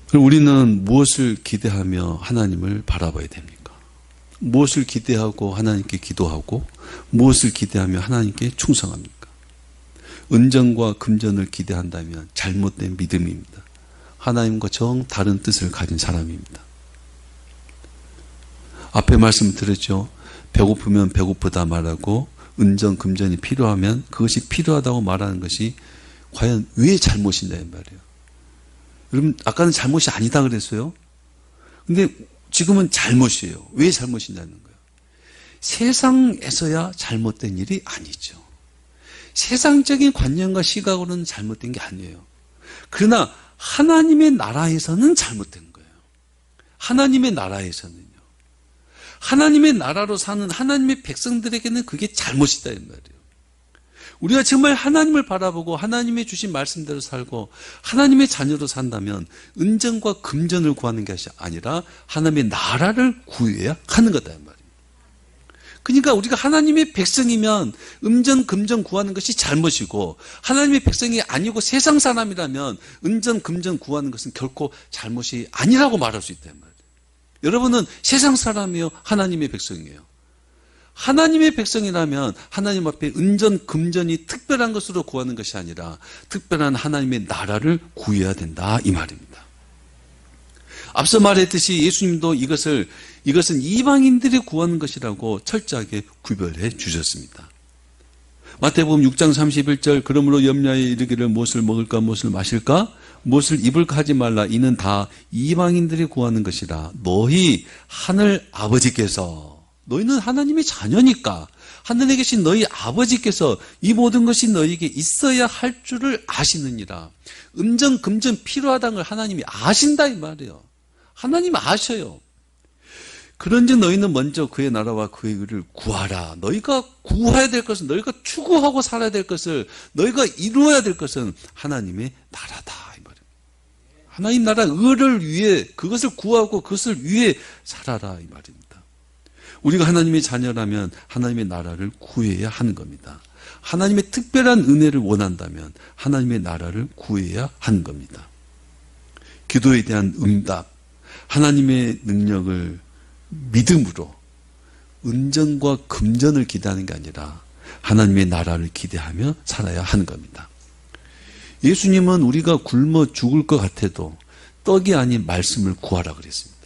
그럼 우리는 무엇을 기대하며 하나님을 바라봐야 됩니까? 무엇을 기대하고 하나님께 기도하고 무엇을 기대하며 하나님께 충성합니까? 은전과 금전을 기대한다면 잘못된 믿음입니다. 하나님과 정 다른 뜻을 가진 사람입니다. 앞에 말씀 들었죠. 배고프면 배고프다 말하고 은전, 금전이 필요하면 그것이 필요하다고 말하는 것이 과연 왜 잘못이냐 이 말이에요. 여러분 아까는 잘못이 아니다 그랬어요. 근데 지금은 잘못이에요. 왜 잘못이냐는 거예요. 세상에서야 잘못된 일이 아니죠. 세상적인 관념과 시각으로는 잘못된 게 아니에요. 그러나 하나님의 나라에서는 잘못된 거예요. 하나님의 나라에서는요. 하나님의 나라로 사는 하나님의 백성들에게는 그게 잘못이다 이 말이에요. 우리가 정말 하나님을 바라보고 하나님의 주신 말씀대로 살고 하나님의 자녀로 산다면 은전과 금전을 구하는 것이 아니라 하나님의 나라를 구해야 하는 거다 이 말이에요. 그러니까 우리가 하나님의 백성이면 은전, 금전 구하는 것이 잘못이고 하나님의 백성이 아니고 세상 사람이라면 은전, 금전 구하는 것은 결코 잘못이 아니라고 말할 수 있단 말이에요. 여러분은 세상 사람이요 하나님의 백성이에요. 하나님의 백성이라면 하나님 앞에 은전, 금전이 특별한 것으로 구하는 것이 아니라 특별한 하나님의 나라를 구해야 된다 이 말입니다. 앞서 말했듯이 예수님도 이것은 이방인들이 구하는 것이라고 철저하게 구별해 주셨습니다. 마태복음 6장 31절 그러므로 염려하여 이르기를 무엇을 먹을까 무엇을 마실까 무엇을 입을까 하지 말라 이는 다 이방인들이 구하는 것이라 너희 하늘 아버지께서 너희는 하나님의 자녀니까 하늘에 계신 너희 아버지께서 이 모든 것이 너희에게 있어야 할 줄을 아시느니라. 은전 금전 필요하다는 걸 하나님이 아신다 이 말이에요. 하나님 아셔요. 그런즉 너희는 먼저 그의 나라와 그의 의를 구하라. 너희가 구해야 될 것은 너희가 추구하고 살아야 될 것을 너희가 이루어야 될 것은 하나님의 나라다 이 말이에요. 하나님 나라 의를 위해 그것을 구하고 그것을 위해 살아라 이 말입니다. 우리가 하나님의 자녀라면 하나님의 나라를 구해야 하는 겁니다. 하나님의 특별한 은혜를 원한다면 하나님의 나라를 구해야 하는 겁니다. 기도에 대한 응답, 하나님의 능력을 믿음으로 은전과 금전을 기대하는 게 아니라 하나님의 나라를 기대하며 살아야 하는 겁니다. 예수님은 우리가 굶어 죽을 것 같아도 떡이 아닌 말씀을 구하라 그랬습니다.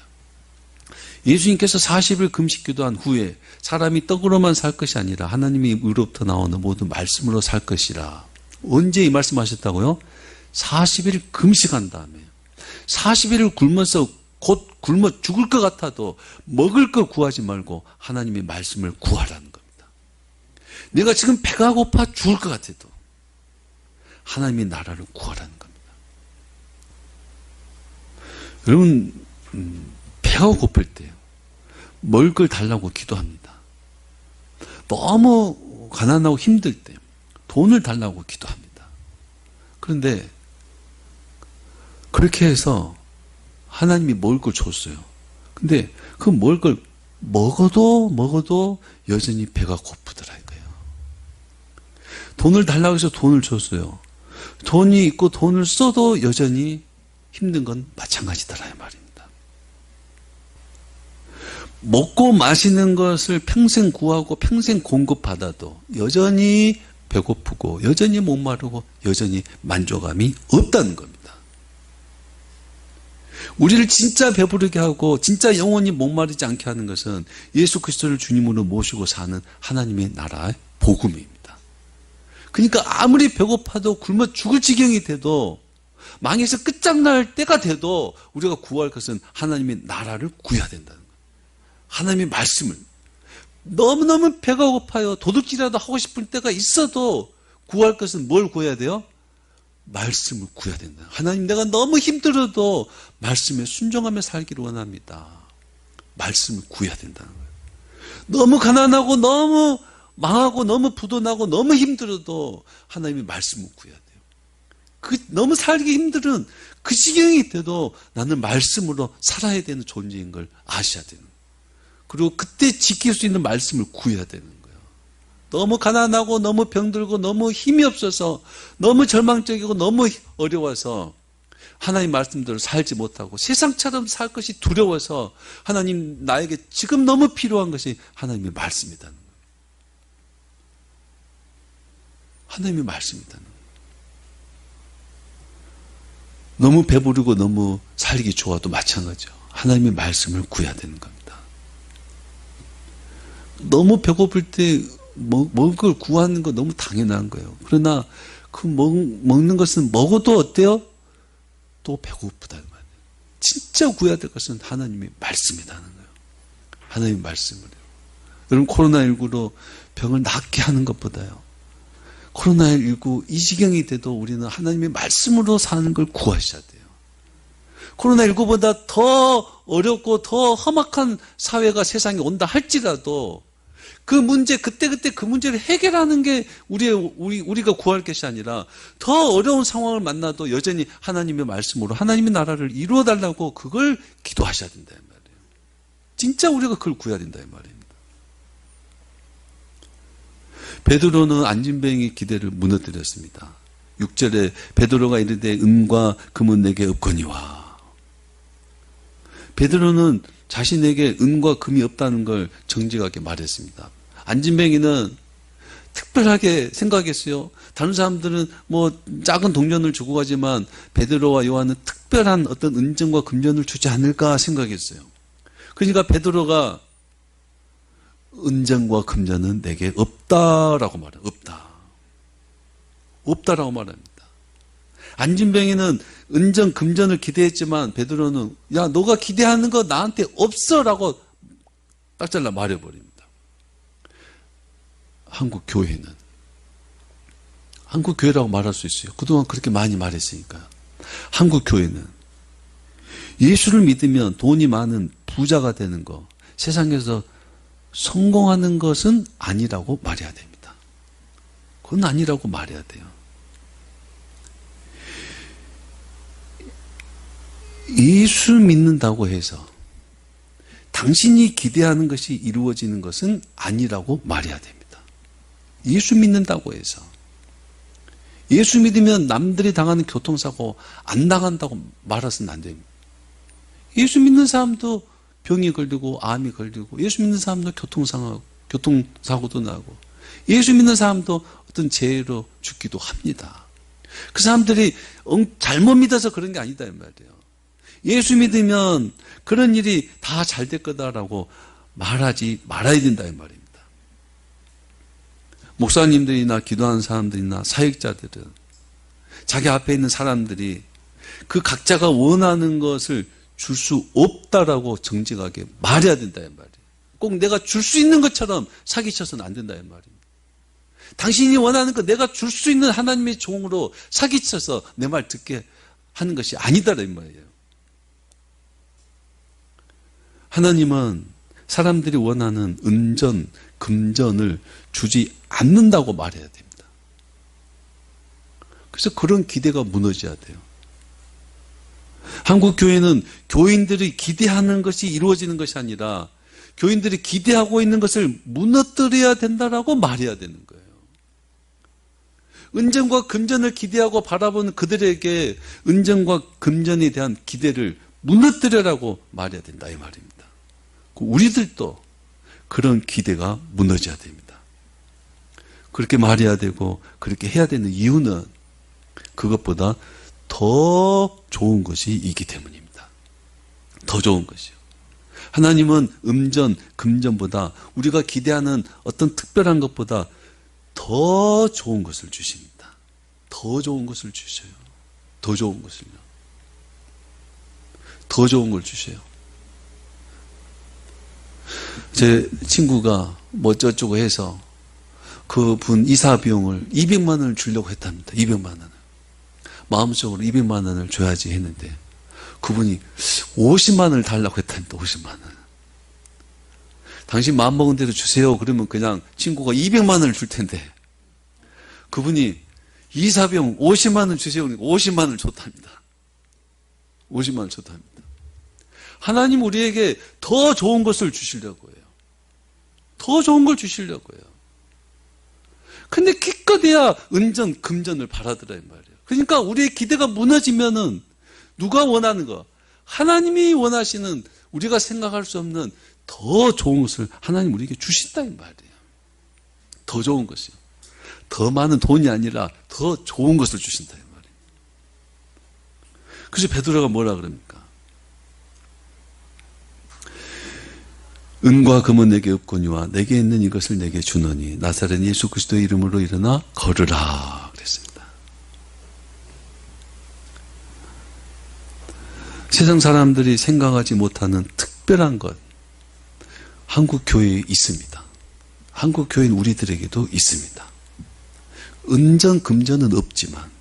예수님께서 40일 금식 기도한 후에 사람이 떡으로만 살 것이 아니라 하나님의 의로부터 나오는 모든 말씀으로 살 것이라. 언제 이 말씀하셨다고요? 40일 금식한 다음에 40일을 굶어서 곧 굶어 죽을 것 같아도 먹을 걸 구하지 말고 하나님의 말씀을 구하라는 겁니다. 내가 지금 배가 고파 죽을 것 같아도 하나님의 나라를 구하라는 겁니다. 여러분 배가 고플 때요 먹을 걸 달라고 기도합니다. 너무 가난하고 힘들 때 돈을 달라고 기도합니다. 그런데 그렇게 해서 하나님이 먹을 걸 줬어요. 근데 그 먹을 걸 먹어도 여전히 배가 고프더라 이거예요. 돈을 달라고 해서 돈을 줬어요. 돈이 있고 돈을 써도 여전히 힘든 건 마찬가지더라 이 말입니다. 먹고 마시는 것을 평생 구하고 평생 공급받아도 여전히 배고프고 여전히 목마르고 여전히 만족감이 없다는 겁니다. 우리를 진짜 배부르게 하고 진짜 영원히 목마르지 않게 하는 것은 예수 그리스도를 주님으로 모시고 사는 하나님의 나라의 복음입니다. 그러니까 아무리 배고파도 굶어 죽을 지경이 돼도 망해서 끝장날 때가 돼도 우리가 구할 것은 하나님의 나라를 구해야 된다는 거예요. 하나님의 말씀을. 너무너무 배가 고파요. 도둑질이라도 하고 싶을 때가 있어도 구할 것은 뭘 구해야 돼요? 말씀을 구해야 된다. 하나님 내가 너무 힘들어도 말씀에 순종하며 살기를 원합니다. 말씀을 구해야 된다는 거예요. 너무 가난하고 너무 망하고 너무 부도나고 너무 힘들어도 하나님의 말씀을 구해야 돼요. 너무 살기 힘든 그 지경이 돼도 나는 말씀으로 살아야 되는 존재인 걸 아셔야 되는 거예요. 그리고 그때 지킬 수 있는 말씀을 구해야 되는 거예요. 너무 가난하고 너무 병들고 너무 힘이 없어서 너무 절망적이고 너무 어려워서 하나님 말씀대로 살지 못하고 세상처럼 살 것이 두려워서 하나님 나에게 지금 너무 필요한 것이 하나님의 말씀이라는 거예요. 하나님의 말씀이라는 거예요. 너무 배부르고 너무 살기 좋아도 마찬가지죠. 하나님의 말씀을 구해야 되는 겁니다. 너무 배고플 때 먹을 걸 구하는 거 너무 당연한 거예요. 그러나 그 먹는 것은 먹어도 어때요? 또 배고프다는 말이에요. 진짜 구해야 될 것은 하나님의 말씀이라는 거예요. 하나님의 말씀을요. 여러분 코로나19로 병을 낫게 하는 것보다요. 코로나19 이 지경이 돼도 우리는 하나님의 말씀으로 사는 걸 구하셔야 돼요. 코로나19보다 더 어렵고 더 험악한 사회가 세상에 온다 할지라도 그 문제, 그때그때 그 문제를 해결하는 게 우리가 구할 것이 아니라 더 어려운 상황을 만나도 여전히 하나님의 말씀으로 하나님의 나라를 이루어 달라고 그걸 기도하셔야 된다, 이 말이에요. 진짜 우리가 그걸 구해야 된다, 이 말입니다. 베드로는 안진뱅이 기대를 무너뜨렸습니다. 6절에 베드로가 이르되 은과 금은 내게 없거니와. 베드로는 자신에게 은과 금이 없다는 걸 정직하게 말했습니다. 안진뱅이는 특별하게 생각했어요. 다른 사람들은 작은 동전을 주고 가지만 베드로와 요한은 특별한 어떤 은전과 금전을 주지 않을까 생각했어요. 그러니까 베드로가 은전과 금전은 내게 없다라고 말해요. 없다라고 말합니다. 안진뱅이는 은전, 금전을 기대했지만 베드로는 야, 너가 기대하는 거 나한테 없어라고 딱 잘라 말해버립니다. 한국 교회라고 말할 수 있어요. 그동안 그렇게 많이 말했으니까. 한국 교회는 예수를 믿으면 돈이 많은 부자가 되는 거, 세상에서 성공하는 것은 아니라고 말해야 됩니다. 그건 아니라고 말해야 돼요. 예수 믿는다고 해서 당신이 기대하는 것이 이루어지는 것은 아니라고 말해야 됩니다. 예수 믿는다고 해서. 예수 믿으면 남들이 당하는 교통사고 안 당한다고 말해서는 안 됩니다. 예수 믿는 사람도 병이 걸리고 암이 걸리고, 예수 믿는 사람도 교통사고도 나고, 예수 믿는 사람도 어떤 재해로 죽기도 합니다. 그 사람들이 잘못 믿어서 그런 게 아니다 이 말이에요. 예수 믿으면 그런 일이 다 잘 될 거다라고 말하지 말아야 된다 이 말입니다. 목사님들이나 기도하는 사람들이나 사역자들은 자기 앞에 있는 사람들이 그 각자가 원하는 것을 줄 수 없다라고 정직하게 말해야 된다 이 말이에요. 꼭 내가 줄 수 있는 것처럼 사기쳐서는 안 된다 이 말입니다. 당신이 원하는 거 내가 줄 수 있는 하나님의 종으로 사기쳐서 내 말 듣게 하는 것이 아니다 이 말이에요. 하나님은 사람들이 원하는 은전, 금전을 주지 않는다고 말해야 됩니다. 그래서 그런 기대가 무너져야 돼요. 한국 교회는 교인들이 기대하는 것이 이루어지는 것이 아니라 교인들이 기대하고 있는 것을 무너뜨려야 된다라고 말해야 되는 거예요. 은전과 금전을 기대하고 바라보는 그들에게 은전과 금전에 대한 기대를 무너뜨려라고 말해야 된다 이 말입니다. 우리들도 그런 기대가 무너져야 됩니다. 그렇게 말해야 되고 그렇게 해야 되는 이유는 그것보다 더 좋은 것이 있기 때문입니다. 더 좋은 것이요. 하나님은 음전, 금전보다 우리가 기대하는 어떤 특별한 것보다 더 좋은 것을 주십니다. 더 좋은 것을 주셔요. 더 좋은 것을요. 더 좋은 걸 주셔요. 제 친구가 어쩌고 해서 그분 이사 비용을 200만 원을 주려고 했답니다. 200만 원을. 마음속으로 200만 원을 줘야지 했는데 그분이 50만 원을 달라고 했답니다. 50만 원. 당신 마음먹은 대로 주세요. 그러면 그냥 친구가 200만 원을 줄 텐데 그분이 이사 비용 50만 원 주세요. 그러니까 50만 원을 줬답니다. 50만 원을 줬답니다. 하나님 우리에게 더 좋은 것을 주시려고 해요. 더 좋은 걸 주시려고 해요. 근데 기껏해야 은전, 금전을 바라더라 이 말이에요. 그러니까 우리의 기대가 무너지면은 누가 원하는 거? 하나님이 원하시는, 우리가 생각할 수 없는 더 좋은 것을 하나님 우리에게 주신다 이 말이에요. 더 좋은 것이요. 더 많은 돈이 아니라 더 좋은 것을 주신다 이 말이에요. 그래서 베드로가 뭐라 그럽니까? 은과 금은 내게 없거니와 내게 있는 이것을 내게 주노니 나사렛 예수 그리스도의 이름으로 일어나 걸으라 그랬습니다. 세상 사람들이 생각하지 못하는 특별한 것, 한국 교회에 있습니다. 한국 교회는 우리들에게도 있습니다. 은전, 금전은 없지만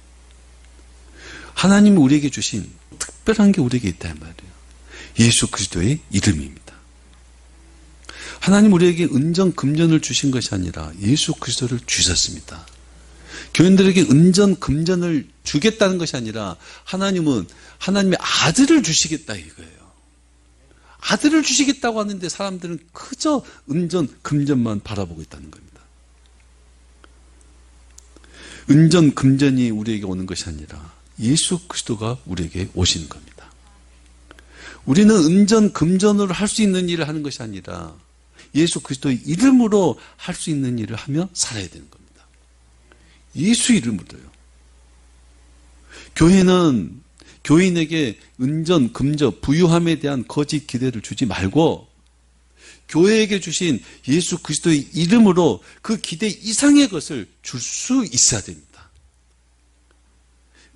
하나님이 우리에게 주신 특별한 게 우리에게 있단 말이에요. 예수 그리스도의 이름입니다. 하나님 우리에게 은전, 금전을 주신 것이 아니라 예수 그리스도를 주셨습니다. 교인들에게 은전, 금전을 주겠다는 것이 아니라 하나님은 하나님의 아들을 주시겠다 이거예요. 아들을 주시겠다고 하는데 사람들은 그저 은전, 금전만 바라보고 있다는 겁니다. 은전, 금전이 우리에게 오는 것이 아니라 예수 그리스도가 우리에게 오시는 겁니다. 우리는 은전, 금전으로 할 수 있는 일을 하는 것이 아니라 예수 그리스도의 이름으로 할 수 있는 일을 하며 살아야 되는 겁니다. 예수 이름으로요. 교회는 교인에게 은전, 금전, 부유함에 대한 거짓 기대를 주지 말고 교회에게 주신 예수 그리스도의 이름으로 그 기대 이상의 것을 줄 수 있어야 됩니다.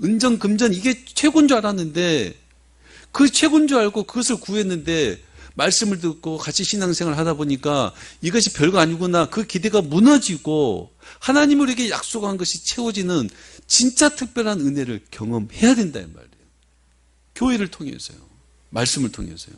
은전, 금전 이게 최고인 줄 알았는데 그 최고인 줄 알고 그것을 구했는데 말씀을 듣고 같이 신앙생활을 하다 보니까 이것이 별거 아니구나. 그 기대가 무너지고 하나님 우리에게 약속한 것이 채워지는 진짜 특별한 은혜를 경험해야 된다 이 말이에요. 교회를 통해서요. 말씀을 통해서요.